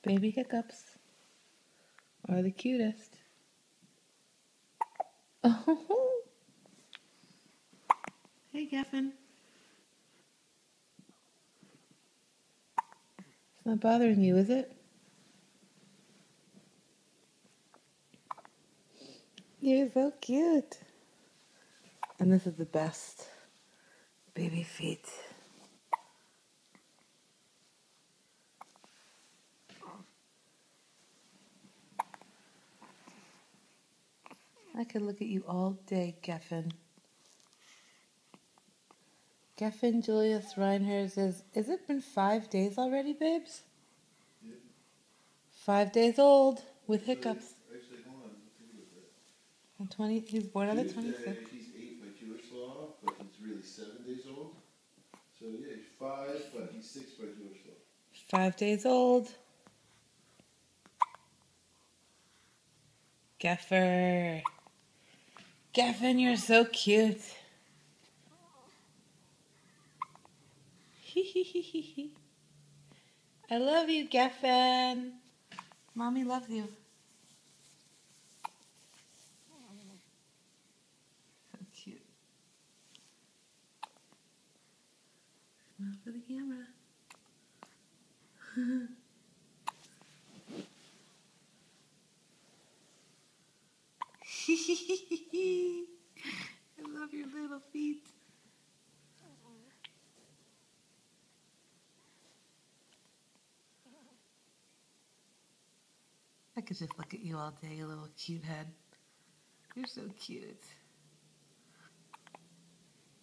Baby hiccups are the cutest. Oh, hey Geffen. It's not bothering you, is it? You're so cute. And this is the best baby feet. I could look at you all day, Geffen. Geffen Julius Reinhardt says, has it been 5 days already, babes? Yeah. 5 days old with hiccups. Actually, hold on. Let's take a look at that. On 20, he's born on the 26th. He's 8 by Jewish law, but he's really 7 days old. So yeah, he's 5, but he's 6 by Jewish law. 5 days old. Geffer. Geffen, you're so cute. I love you, Geffen. Mommy loves you. So cute. Smile for the camera. I love your little feet. I could just look at you all day, you little cute head. You're so cute.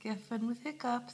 Geffen with hiccups.